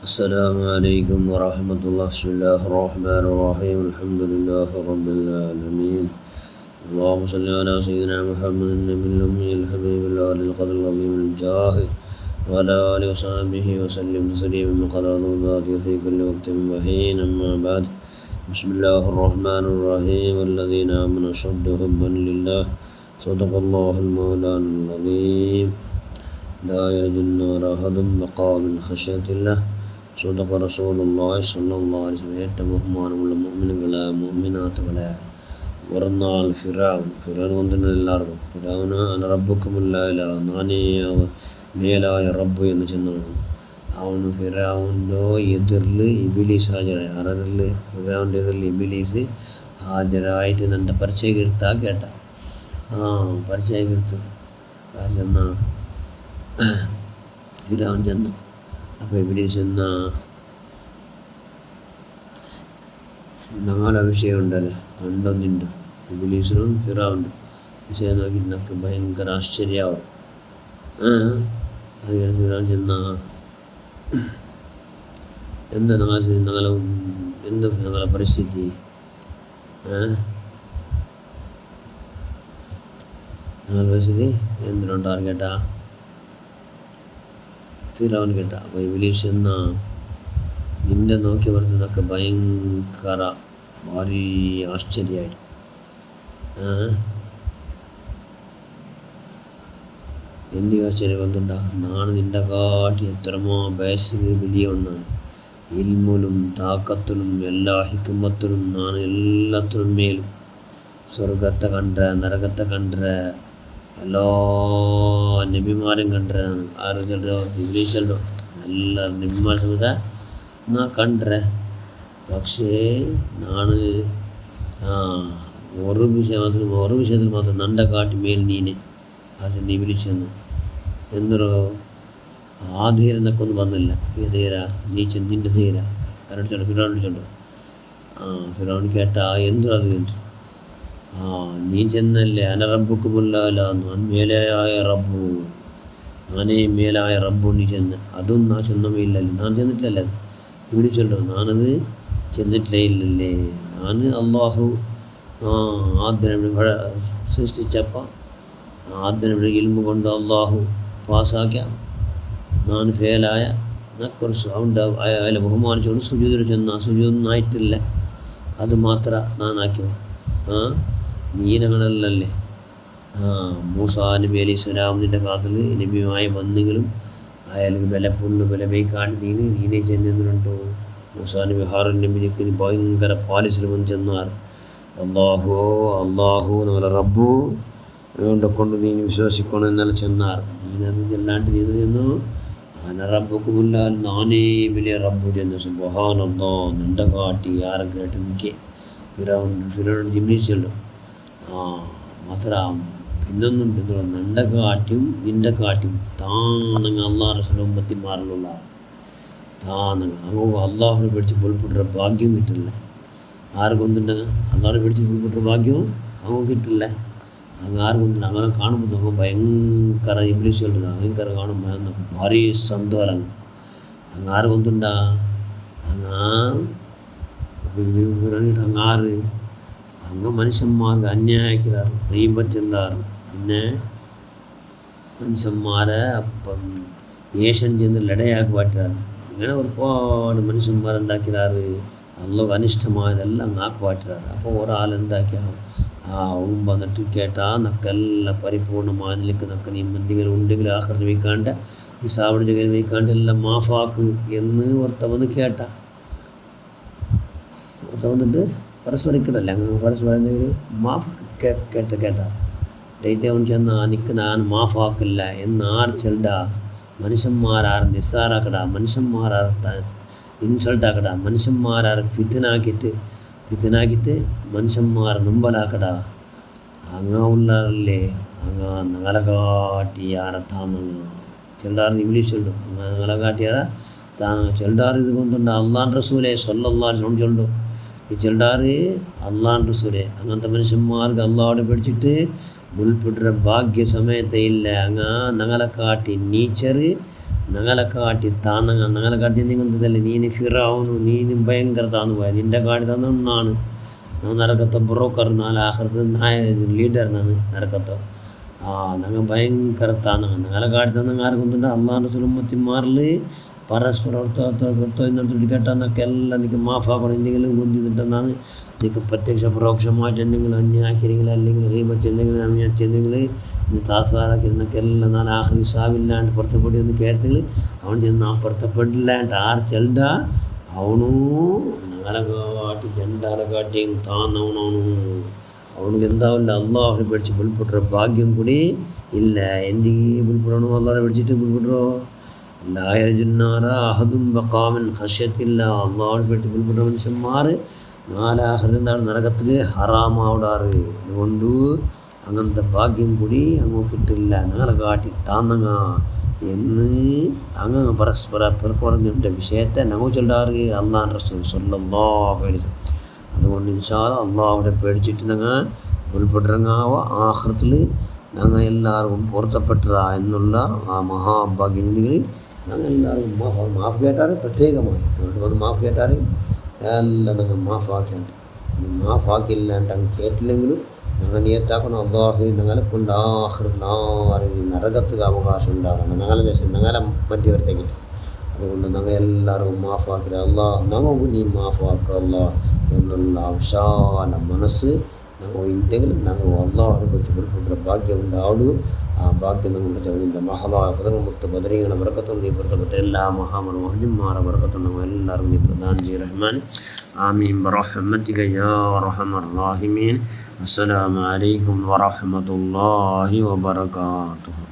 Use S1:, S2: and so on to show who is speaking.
S1: السلام عليكم ورحمة الله. بسم الله الرحمن الرحيم. الحمد لله رب العالمين. اللهم صل على سيدنا محمد النبي الأمي الحبيب العالي القدر العظيم الجاه وعلى آله وصحبه وسلم تسليما قدر ذاته في كل وقت وحين. أما بعد، بسم الله الرحمن الرحيم. الذين آمنوا أشد حبا لله. صدق الله المولانا العظيم. لا يلج النار أحد بقى من خشية الله. صدق رسول الله صلى الله عليه وسلم. ഏറ്റവും ബഹുമാനമുള്ള മുഅ്മിനുകളെ മുഅ്മിനാത്തുകളെ, പിറന്നാൾ ഫിറൗൻ കൊണ്ടുതന്നെ എല്ലാവർക്കും ഫിറൗന് അന റബ്ബുക്കുമുൽ അഅ്ലാ, നാനേ മേലായ റബ്ബ് എന്ന് ചെന്നാണ്. അവന് ഫിറൗൻ്റെ എതിരിൽ ഇബ്ലീസ് ഹാജരായി. ആരെതിരിൽ? ഫിറൗൻ്റെ എതിരിൽ ഇബ്ലീസ് ഹാജരായിട്ട് എൻ്റെ പരിചയം എടുത്താ കേട്ട പരിചയം എടുത്ത് ചെന്നാണ് ഫിറൗൻ ചെന്ന്. അപ്പോൾ ഇബ്ലീസ് എന്ന നാല് വിഷയം ഉണ്ടല്ലേ, രണ്ടൊന്നുണ്ട്. ഇബ്ലീസിനും ഫിറൗണ്ട് വിഷയം നോക്കി എനിക്ക് ഭയങ്കര ആശ്ചര്യമാവും. അത് കഴിഞ്ഞ് ഫിറൗൻ ചെന്ന എന്താ ഞങ്ങളെ പരിസ്ഥിതി, ഞങ്ങളുടെ പരിസ്ഥിതി എന്തിനുണ്ടാകും കേട്ടാ ഫിറൗൻ കേട്ട. അപ്പോൾ ഇബ്ലീസ് എന്ന നിന്റെ നോക്കി വരുന്നതൊക്കെ ഭയങ്കര ഭാരി ആശ്ചര്യമായിട്ട് എന്ത് ആശ്ചര്യം വന്നിട്ടാ, നാണ് നിന്റെ കാട്ടി എത്രമോ ബേസിക് വലിയ ഒന്നാണ്. ഇൽമുലും താക്കത്തിലും എല്ലാ ഹിക്മത്തിലും നാണ് എല്ലാത്തിലും മേലും. സ്വർഗത്തെ കണ്ട, നരകത്തെ കണ്ട, എല്ലാ നബിമാരും കണ്ടതാണ്. ആരും ചെല്ലോ ഇബ്ലീസ് ചെല്ലോ എല്ലാ നബിമാർ സമയത്ത് നാ കണ്ടേ. പക്ഷേ നാണ് ഒരു വിഷയത്തിൽ മാത്രം നണ്ട കാട്ടി മേൽ നീന് ആരും ഇബ്ലീസ് ചെന്നു എന്നൊരു ആ ധീരനൊക്കെ ഒന്നും വന്നില്ല. ഈ ധീര നീ നിൻ്റെ ധീര ആരോട് ചെല്ലോ ഫിറൗനോട് ചെല്ലോ. ഫിറൗൻ കേട്ടാ എന്തു അത് കേട്ടു. നീ ചെന്നല്ലേ അന റബ്ബുക്കുമുൽ അഅ്ലാ, ഞാൻ മേലായ റബ്ബു, ഞാനേ മേലായ റബ്ബു. നീ ചെന്ന് അതും ഞാൻ ചെന്നമേയില്ലല്ലേ, ഞാൻ ചെന്നിട്ടില്ലല്ലേ. അത് ഇവിടെ ചൊല്ലോ, ഞാനത് ചെന്നിട്ടില്ലേ ഇല്ലല്ലേ. ഞാൻ അള്ളാഹു ആദ്യം സൃഷ്ടിച്ചപ്പോൾ ആദ്യം ഇൽമു കൊണ്ട് അള്ളാഹു പാസ്സാക്കിയ ഞാൻ ഫേലായ എന്നൊക്കെ സൗണ്ട് അയാളെ ബഹുമാനിച്ചുകൊണ്ട് സുജൂദിൽ ചെന്ന സുജൂദൊന്നും ആയിട്ടില്ല. അത് മാത്രം ഞാനാക്കിയോ. നീനങ്ങളല്ലേ മൂസാ നബി അലൈഹി സ്വലാം നിൻ്റെ കാലത്തിൽ നബിയുമായി വന്നെങ്കിലും അയാൾക്ക് വില വയ്ക്കാണ്ട് നീനെ ചെന്നിട്ടുണ്ടോ. മൂസാ നബി ഹാറൂൻ നബിക്ക് ഭയങ്കര പാലിസിൽ വന്ന് ചെന്നാർ. അള്ളാഹു നമ്മളെ റബ്ബു അതുകൊണ്ട് കൊണ്ട് നീ വിശ്വസിക്കണം എന്നല്ല ചെന്നാർ. നീനത് ചെല്ലാണ്ട് നീ ചെന്നു അന റബ്ബുക്കുമുൽ അഅ്ലാ, നാനേ വലിയ റബ്ബു ചെന്നു. സുബ്ഹാനല്ലാഹ്, നിൻ്റെ കാട്ടി ആരെ കേട്ട് നിൽക്കേ ഫിറൗൻ ഇബ്ലീസ് ചെല്ലും. മാത്രം പിന്നൊന്നുണ്ട്, നിൻ്റെ കാട്ടിയും നിൻ്റെ കാട്ടിയും താനങ്ങ് അള്ളാഹ് റസൂൽ ഉമ്മത്തിമാരിലുള്ള താനങ്ങ് അങ്ങ് അള്ളാഹുനെ പിടിച്ച് പുൽപുട്ട ഭാഗ്യം കിട്ടില്ല. ആർക്കൊന്നുണ്ടെങ്കിൽ അള്ളാഹുനെ പിടിച്ച് പുൽപുട്ട ഭാഗ്യവും അങ്ങ് കിട്ടില്ല. അങ്ങ് ആർക്കൊന്നുണ്ട്. അങ്ങനെ കാണുമ്പോൾ നമുക്ക് ഭയങ്കര ഇബ്ലീസ് ചെല്ലുക, ഭയങ്കര കാണുമ്പോൾ ഭാരി സന്തോഷം. അങ്ങ് ആർക്കൊന്നുണ്ടാ അങ്ങാറ് അങ്ങ് മനുഷ്യന്മാർക്ക് അന്യായിക്കാറ്, റീബത്ത് ചെല്ലാറ്. പിന്നെ മനുഷ്യന്മാരെ ഏഷ്യൻ ചെന്ന് ലടയാക്കി പാറ്റാറ്. ഇങ്ങനെ ഒരുപാട് മനുഷ്യന്മാരുണ്ടാക്കിയാറ്. അള്ളാഹു അനിഷ്ടമായതെല്ലാം അങ്ങ് ആക്കി പാറ്റാറ്. അപ്പോൾ ഒരാളെന്താക്കിയ വന്നിട്ട് കേട്ടാ നക്കെല്ലാം പരിപൂർണമായ നിലക്ക് നക്ക നീ എന്തെങ്കിലും ഉണ്ടെങ്കിൽ ആഖിറത്തിൽ വയ്ക്കാണ്ട് ഹിസാബിൻ്റെ ജഗയിൽ വയ്ക്കാണ്ട് എല്ലാം മാഫാക്ക് എന്ന് വന്ന് കേട്ടാ. വന്നിട്ട് പരസ്പരം കിട്ടല്ല, അങ്ങനെ പരസ്പരം എന്തെങ്കിലും മാഫ് കേട്ടാ ഡേറ്റ് അവൻ ചെന്നാ നിൽക്ക് ഞാൻ മാഫാക്കില്ല എന്നാർ ചെല്ലടാ. മനുഷ്യന്മാരാറ് നിസ്സാറാക്കടാ, മനുഷ്യന്മാരാറ് ഇൻസൾട്ടാക്കടാ, മനുഷ്യന്മാരാറ് ഫിത്തനാക്കിയിട്ട് മനുഷ്യന്മാരെ മുമ്പലാക്കടാ. അങ്ങ ഉള്ളല്ലേ അങ്ങ നിങ്ങളെ കാട്ടി ആരെ താന്നങ്ങ ചെല്ലാറ് ഇബ്ലീസ് ചൊല്ലു. അങ്ങ നിങ്ങളെ കാട്ടിയാറ താന്ന ചെല്ലാറ്. ഇത് കൊണ്ടുണ്ട് അള്ളാഹ് റസൂലേ സ്വല്ലല്ലാഹു അലൈഹി വസല്ലം ചൊല്ലു. ഈ ചെല്ലാറ് അള്ളാഹ് റസൂലേ അങ്ങനത്തെ മനുഷ്യന്മാർക്ക് അള്ളാഹോടെ പിടിച്ചിട്ട് ಮುಲ್ಪಿಟ್ರೆ ಭಾಗ್ಯ ಸಮೇತ ಇಲ್ಲ ಹಂಗ ನಂಗಲ ಕಾಟಿ ನೀಚರು ನಂಗಲ ಕಾಟಿ ತಾನಂಗ ನಂಗಲ ಕಾಟಿ ನಿಂಗೊಂತದಲ್ಲಿ ನೀನು ಫಿರೌನು ನೀನು ಭಯಂಕರ ತಾನು പോയ നിൻ്റെ കാട്ടി തന്നു ನಾನು നരകത്തെ ബ്രോക്കർ നാല് ആഖിറത്ത് ലീഡർ ನಾನು നരകത്തെ ನಂಗೆ ಭಯಂಕರ ತಾನ ನಂಗಲ ಕಾಟಿ ತಂದಂಗೆ ಆರ್ಕೊಂತ ಅಲ್ಲಾಹ್ ರಸೂಲ್ ಉಮ್ಮತಿ ಮಾರಲಿ ಪರಸ್ಪರ കേട്ടാൽ എന്നൊക്കെല്ലാം എനിക്ക് മാഫാക്കണം എന്തെങ്കിലും ബുദ്ധിമുട്ട് ನಾನು നിനക്ക് പ്രത്യക്ഷ പരോക്ഷമായിട്ട് എന്തെങ്കിലും അന്യാക്കിയെങ്കിൽ അല്ലെങ്കിൽ കൈമച്ച് എന്തെങ്കിലും അന്യാച്ചെങ്കിൽ നീ താസാറാക്കിയെന്നൊക്കെല്ലാം ನಾನು ആഖിരി സാവില്ലാണ്ട് പൊരുത്തപ്പെട്ടിരുന്ന് കേട്ടെങ്കിൽ അവൻ ചെന്ന് പൊരുത്തപ്പെടില്ലാണ്ട് ആറ് ചെൽഡ ಅವನು ನಂಗಲ ಕಾಟಿ ಜಂಡಾಲ ಕಾಟಿ ತಾನವನು ಅವನಿಗೆ എന്താവില്ല അള്ളാഹുനെ പേടിച്ച് ബിൽപെട്ട ഭാഗ്യം കൂടി ഇല്ല എന്തെങ്കിലും ബിൽപ്പെടണോ അള്ളാഹുനെ പേടിച്ചിട്ട് ബിൽപ്പെട്ടോ അഹദും ബഖാമിൻ ഖശ്യത്തില്ല അള്ളാഹുനെ പേടിച്ച് ബിൽപ്പെട്ട മനുഷ്യന്മാർ നാലാഹരെന്താണ് നരകത്തിൽ ഹറാമാവിടാറ് അതുകൊണ്ട് അങ്ങനത്തെ ഭാഗ്യം കൂടി അങ്ങ് കിട്ടില്ല ഞങ്ങളെ കാട്ടി താന്നങ്ങ എന്ന് അങ്ങ് പരസ്പര പറഞ്ഞ വിഷയത്തെ ഞങ്ങൾ ചൊല്ലാറ് അള്ളാഹ് റസൂൽ സ്വല്ലല്ലാഹു അലൈഹി വസല്ലം അതുകൊണ്ട് ഇൻഷാ അല്ലാഹ് അള്ളാഹുനെ പേടിച്ചിട്ട് ഞങ്ങൾ ഉൾപ്പെട്ടിറങ്ങാവ ആഖിറത്തിൽ ഞങ്ങൾ എല്ലാവർക്കും പൊരുത്തപ്പെട്ട എന്നുള്ള ആ മഹാഭാഗ്യനിധികൾ ഞങ്ങൾ എല്ലാവർക്കും മാഫ് കേട്ടാൽ പ്രത്യേകമായി അതുകൊണ്ട് വന്ന് മാഫ് കേട്ടാൽ എല്ലാം ഞങ്ങൾ മാഫാക്കിയാണ് മാഫാക്കില്ല അങ്ങ് കേട്ടില്ലെങ്കിലും ഞങ്ങൾ നിയത്താക്കണം അള്ളാഹു ഞങ്ങളെ കൊണ്ട് ആഖിറത്തിൽ ആരും നരകത്തുക അവകാശം ഉണ്ടാകണം ഞങ്ങളെ മധ്യവർത്തേക്കിട്ട് അതുകൊണ്ട് ഞങ്ങൾ എല്ലാവർക്കും മാഫാക്കില്ല അള്ളാഹ് ഞങ്ങൾക്ക് നീ മാഫാക്കല്ല എന്നുള്ള വിശാല മനസ്സ് ഞങ്ങൾ ഉണ്ടെങ്കിലും ഞങ്ങൾ അള്ളാഹുനെ പിടിച്ച് പുറപ്പെട്ട ഭാഗ്യം ഉണ്ടാവുള്ളൂ ആ ഭാഗ്യം ഞങ്ങളുടെ മഹലായ പദമുക്ത ബദരീങ്ങളെ ബർക്കത്തും നീ പുറത്തപ്പെട്ട എല്ലാ മഹാമന്മാരെ ബർക്കത്തും ഞങ്ങൾ എല്ലാവർക്കും നീ പ്രദാനം ചെയ്യ റഹ്മാൻ ആമീൻ ബിറഹ്മതിക യാ അർഹമർ റഹീമീൻ അസ്സലാമു അലൈക്കും വറഹ്മത്തുള്ളാഹി വബറകാതുഹു.